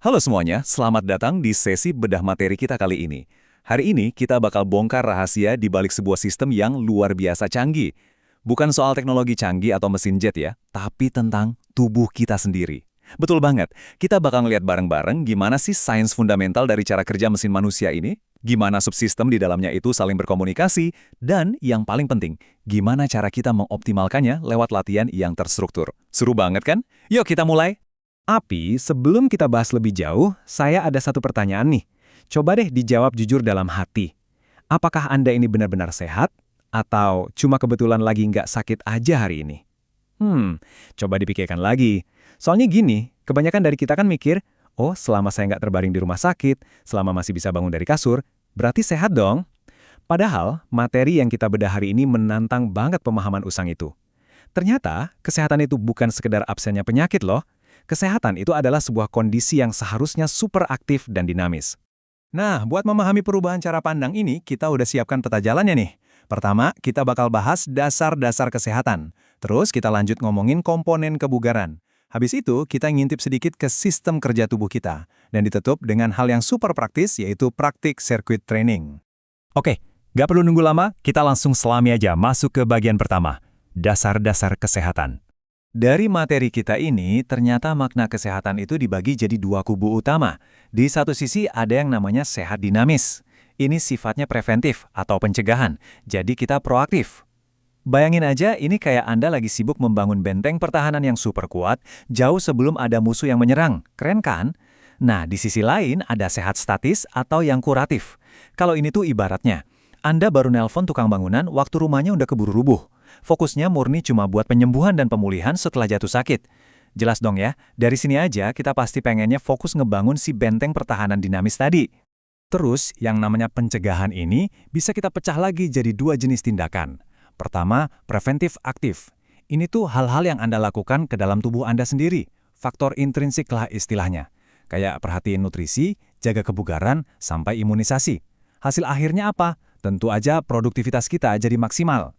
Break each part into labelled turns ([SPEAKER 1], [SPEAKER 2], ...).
[SPEAKER 1] Halo semuanya, selamat datang di sesi bedah materi kita kali ini. Hari ini kita bakal bongkar rahasia di balik sebuah sistem yang luar biasa canggih. Bukan soal teknologi canggih atau mesin jet ya, tapi tentang tubuh kita sendiri. Betul banget, kita bakal ngeliat bareng-bareng gimana sih sains fundamental dari cara kerja mesin manusia ini, gimana subsistem di dalamnya itu saling berkomunikasi, dan yang paling penting, gimana cara kita mengoptimalkannya lewat latihan yang terstruktur. Seru banget kan? Yuk kita mulai!
[SPEAKER 2] Tapi sebelum kita bahas lebih jauh, saya ada satu pertanyaan nih. Coba deh dijawab jujur dalam hati. Apakah Anda ini benar-benar sehat? Atau cuma kebetulan lagi nggak sakit aja hari ini? Coba dipikirkan lagi. Soalnya gini, kebanyakan dari kita kan mikir, oh selama saya nggak terbaring di rumah sakit, selama masih bisa bangun dari kasur, berarti sehat dong. Padahal, materi yang kita bedah hari ini menantang banget pemahaman usang itu. Ternyata, kesehatan itu bukan sekedar absennya penyakit loh. Kesehatan itu adalah sebuah kondisi yang seharusnya super aktif dan dinamis. Nah, buat memahami perubahan cara pandang ini, kita udah siapkan peta jalannya nih. Pertama, kita bakal bahas dasar-dasar kesehatan. Terus kita lanjut ngomongin komponen kebugaran. Habis itu, kita ngintip sedikit ke sistem kerja tubuh kita. Dan ditutup dengan hal yang super praktis, yaitu praktik sirkuit training. Oke, nggak perlu nunggu lama, kita langsung selami aja masuk ke bagian pertama. Dasar-dasar kesehatan. Dari materi kita ini, ternyata makna kesehatan itu dibagi jadi dua kubu utama. Di satu sisi ada yang namanya sehat dinamis. Ini sifatnya preventif atau pencegahan, jadi kita proaktif. Bayangin aja ini kayak Anda lagi sibuk membangun benteng pertahanan yang super kuat, jauh sebelum ada musuh yang menyerang. Keren kan? Nah, di sisi lain ada sehat statis atau yang kuratif. Kalau ini tuh ibaratnya, Anda baru nelpon tukang bangunan waktu rumahnya udah keburu rubuh. Fokusnya murni cuma buat penyembuhan dan pemulihan setelah jatuh sakit. Jelas dong ya, dari sini aja kita pasti pengennya fokus ngebangun si benteng pertahanan dinamis tadi. Terus, yang namanya pencegahan ini bisa kita pecah lagi jadi dua jenis tindakan. Pertama, preventif aktif. Ini tuh hal-hal yang Anda lakukan ke dalam tubuh Anda sendiri. Faktor intrinsik lah istilahnya. Kayak perhatiin nutrisi, jaga kebugaran, sampai imunisasi. Hasil akhirnya apa? Tentu aja produktivitas kita jadi maksimal.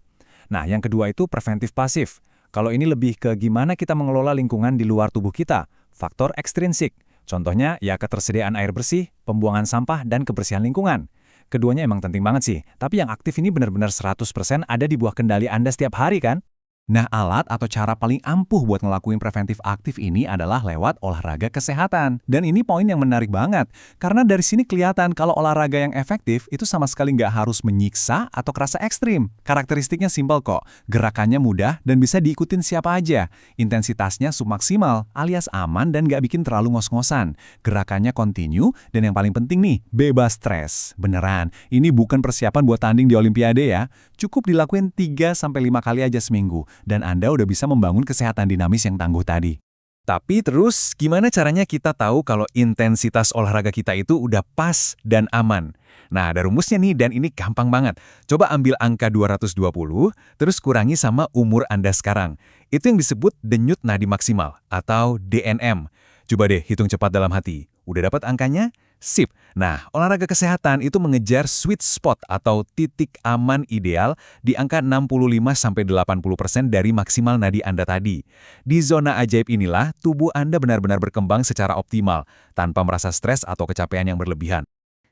[SPEAKER 2] Nah, yang kedua itu preventif pasif. Kalau ini lebih ke gimana kita mengelola lingkungan di luar tubuh kita, faktor ekstrinsik. Contohnya ya ketersediaan air bersih, pembuangan sampah, dan kebersihan lingkungan. Keduanya emang penting banget sih, tapi yang aktif ini benar-benar 100% ada di bawah kendali Anda setiap hari kan? Nah, alat atau cara paling ampuh buat ngelakuin preventif aktif ini adalah lewat olahraga kesehatan. Dan ini poin yang menarik banget, karena dari sini kelihatan kalau olahraga yang efektif itu sama sekali nggak harus menyiksa atau kerasa ekstrim. Karakteristiknya simpel kok, gerakannya mudah dan bisa diikutin siapa aja. Intensitasnya submaksimal, alias aman dan nggak bikin terlalu ngos-ngosan. Gerakannya kontinu, dan yang paling penting nih, bebas stres. Beneran, ini bukan persiapan buat tanding di Olimpiade ya. Cukup dilakuin 3-5 kali aja seminggu. Dan Anda udah bisa membangun kesehatan dinamis yang tangguh tadi. Tapi terus, gimana caranya kita tahu kalau intensitas olahraga kita itu udah pas dan aman? Nah, ada rumusnya nih, dan ini gampang banget. Coba ambil angka 220, terus kurangi sama umur Anda sekarang. Itu yang disebut denyut nadi maksimal, atau DNM. Coba deh hitung cepat dalam hati. Udah dapat angkanya? Sip. Nah, olahraga kesehatan itu mengejar sweet spot atau titik aman ideal di angka 65-80% dari maksimal nadi Anda tadi. Di zona ajaib inilah tubuh Anda benar-benar berkembang secara optimal, tanpa merasa stres atau kecapean yang berlebihan.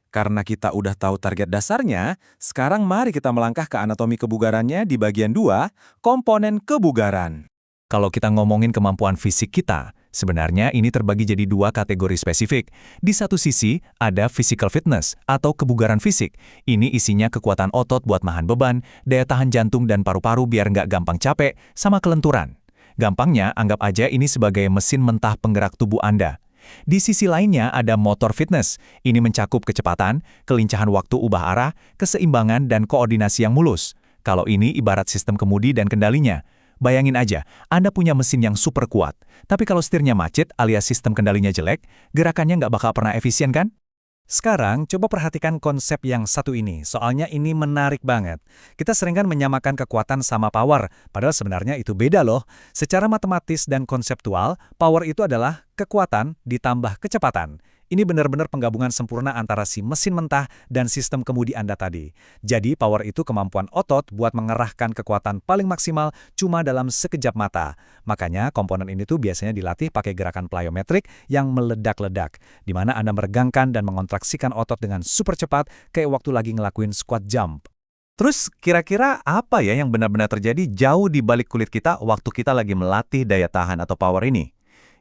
[SPEAKER 2] Karena kita udah tahu target dasarnya, sekarang mari kita melangkah ke anatomi kebugarannya di bagian 2, komponen kebugaran. Kalau kita ngomongin kemampuan fisik kita, sebenarnya ini terbagi jadi dua kategori spesifik. Di satu sisi, ada physical fitness atau kebugaran fisik. Ini isinya kekuatan otot buat nahan beban, daya tahan jantung dan paru-paru biar nggak gampang capek, sama kelenturan. Gampangnya, anggap aja ini sebagai mesin mentah penggerak tubuh Anda. Di sisi lainnya ada motor fitness. Ini mencakup kecepatan, kelincahan waktu ubah arah, keseimbangan, dan koordinasi yang mulus. Kalau ini ibarat sistem kemudi dan kendalinya. Bayangin aja, Anda punya mesin yang super kuat, tapi kalau setirnya macet alias sistem kendalinya jelek, gerakannya nggak bakal pernah efisien kan? Sekarang, coba perhatikan konsep yang satu ini, soalnya ini menarik banget. Kita sering kan menyamakan kekuatan sama power, padahal sebenarnya itu beda loh. Secara matematis dan konseptual, power itu adalah
[SPEAKER 1] kekuatan ditambah kecepatan. Ini benar-benar penggabungan sempurna antara si mesin mentah dan sistem kemudi Anda tadi. Jadi power itu kemampuan otot buat mengerahkan kekuatan paling maksimal cuma dalam sekejap mata. Makanya komponen ini tuh biasanya dilatih pakai gerakan plyometric yang meledak-ledak, di mana Anda meregangkan dan mengontraksikan otot dengan super cepat kayak waktu lagi ngelakuin squat jump. Terus kira-kira apa ya yang benar-benar terjadi jauh di balik kulit kita waktu kita lagi melatih daya tahan atau power ini?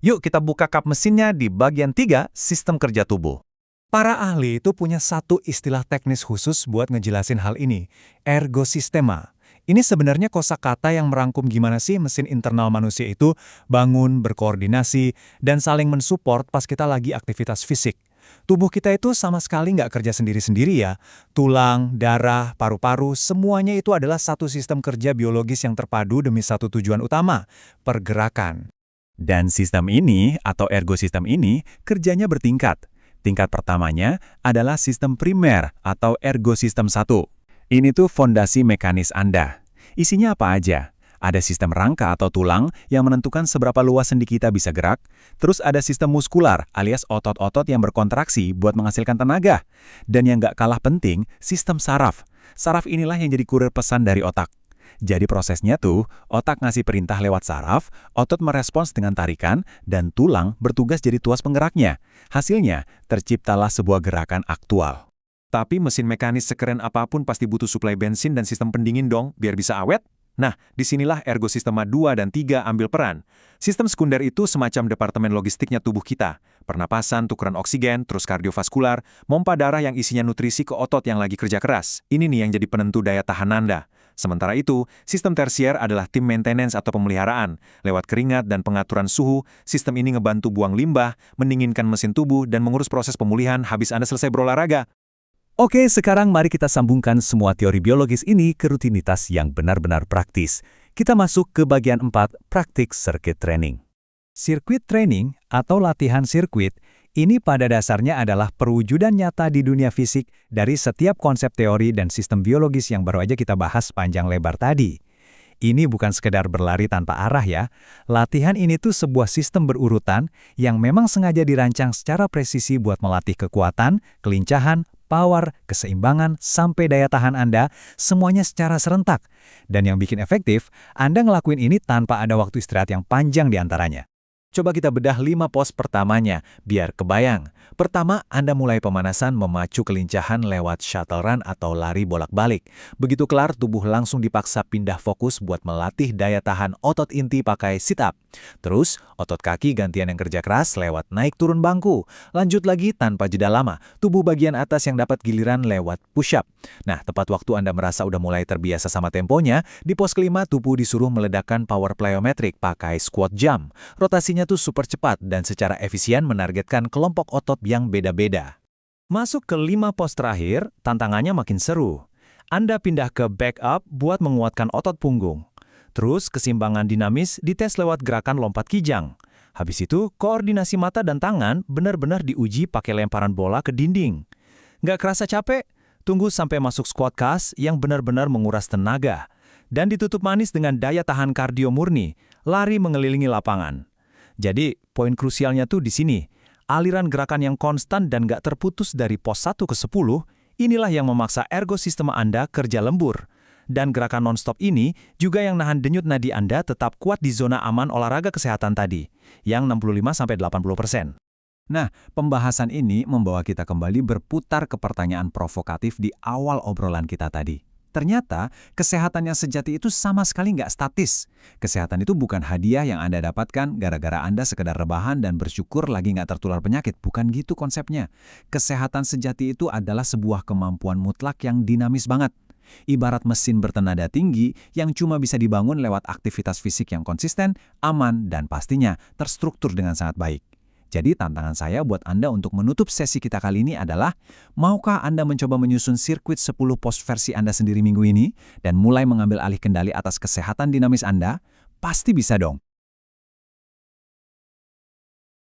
[SPEAKER 1] Yuk kita buka kap mesinnya di bagian 3, sistem kerja tubuh. Para ahli itu punya satu istilah teknis khusus buat ngejelasin hal ini, ergosistema. Ini sebenarnya kosakata yang merangkum gimana sih mesin internal manusia itu bangun, berkoordinasi, dan saling mensupport pas kita lagi aktivitas fisik. Tubuh kita itu sama sekali nggak kerja sendiri-sendiri ya. Tulang, darah, paru-paru, semuanya itu adalah satu sistem kerja biologis yang terpadu demi satu tujuan utama, pergerakan. Dan sistem ini, atau ergosistem ini, kerjanya bertingkat. Tingkat pertamanya adalah sistem primer atau ergosistem 1. Ini tuh fondasi mekanis Anda. Isinya apa aja? Ada sistem rangka atau tulang yang menentukan seberapa luas sendi kita bisa gerak. Terus ada sistem muskular alias otot-otot yang berkontraksi buat menghasilkan tenaga. Dan yang nggak kalah penting, sistem saraf. Saraf inilah yang jadi kurir pesan dari otak. Jadi prosesnya tuh, otak ngasih perintah lewat saraf, otot merespons dengan tarikan, dan tulang bertugas jadi tuas penggeraknya. Hasilnya, terciptalah sebuah gerakan aktual. Tapi mesin mekanis sekeren apapun pasti butuh suplai bensin dan sistem pendingin dong, biar bisa awet. Nah, disinilah ergosistema 2 dan 3 ambil peran. Sistem sekunder itu semacam departemen logistiknya tubuh kita. Pernapasan, tukeran oksigen, terus kardiovaskular, pompa darah yang isinya nutrisi ke otot yang lagi kerja keras. Ini nih yang jadi penentu daya tahan Anda. Sementara itu, sistem tersier adalah tim maintenance atau pemeliharaan. Lewat keringat dan pengaturan suhu, sistem ini ngebantu buang limbah, mendinginkan mesin tubuh, dan mengurus proses pemulihan habis Anda selesai berolahraga. Oke, sekarang mari kita sambungkan semua teori biologis ini ke rutinitas yang benar-benar praktis. Kita masuk ke bagian 4, praktik circuit training. Circuit training atau latihan sirkuit ini pada dasarnya adalah perwujudan nyata di dunia fisik dari setiap konsep teori dan sistem biologis yang baru aja kita bahas panjang lebar tadi. Ini bukan sekedar berlari tanpa arah ya. Latihan ini tuh sebuah sistem berurutan yang memang sengaja dirancang secara presisi buat melatih kekuatan, kelincahan, power, keseimbangan, sampai daya tahan Anda, semuanya secara serentak. Dan yang bikin efektif, Anda ngelakuin ini tanpa ada waktu istirahat yang panjang di antaranya. Coba kita bedah 5 pos pertamanya, biar kebayang. Pertama, Anda mulai pemanasan memacu kelincahan lewat shuttle run atau lari bolak-balik. Begitu kelar, tubuh langsung dipaksa pindah fokus buat melatih daya tahan otot inti pakai sit-up. Terus, otot kaki gantian yang kerja keras lewat naik turun bangku. Lanjut lagi tanpa jeda lama, tubuh bagian atas yang dapat giliran lewat push-up. Nah, tepat waktu Anda merasa udah mulai terbiasa sama temponya, di pos kelima tubuh disuruh meledakkan power plyometric pakai squat jump. Rotasinya tuh super cepat dan secara efisien menargetkan kelompok otot yang beda-beda. Masuk ke 5 pos terakhir, tantangannya makin seru. Anda pindah ke back up buat menguatkan otot punggung. Terus keseimbangan dinamis dites lewat gerakan lompat kijang. Habis itu, koordinasi mata dan tangan benar-benar diuji pakai lemparan bola ke dinding. Nggak kerasa capek? Tunggu sampai masuk squat cast yang benar-benar menguras tenaga. Dan ditutup manis dengan daya tahan kardio murni, lari mengelilingi lapangan. Jadi, poin krusialnya tuh di sini. Aliran gerakan yang konstan dan gak terputus dari pos 1 ke 10, inilah yang memaksa ergosistema Anda kerja lembur. Dan gerakan non-stop ini juga yang nahan denyut nadi Anda tetap kuat di zona aman olahraga kesehatan tadi, yang 65-80%. Nah, pembahasan ini membawa kita kembali berputar ke pertanyaan provokatif di awal obrolan kita tadi. Ternyata, kesehatan yang sejati itu sama sekali nggak statis. Kesehatan itu bukan hadiah yang Anda dapatkan gara-gara Anda sekedar rebahan dan bersyukur lagi nggak tertular penyakit. Bukan gitu konsepnya. Kesehatan sejati itu adalah sebuah kemampuan mutlak yang dinamis banget. Ibarat mesin bertenaga tinggi yang cuma bisa dibangun lewat aktivitas fisik yang konsisten, aman, dan pastinya terstruktur dengan sangat baik. Jadi tantangan saya buat Anda untuk menutup sesi kita kali ini adalah, maukah Anda mencoba menyusun sirkuit 10 pos versi Anda sendiri minggu ini dan mulai mengambil alih kendali atas kesehatan dinamis Anda? Pasti bisa dong.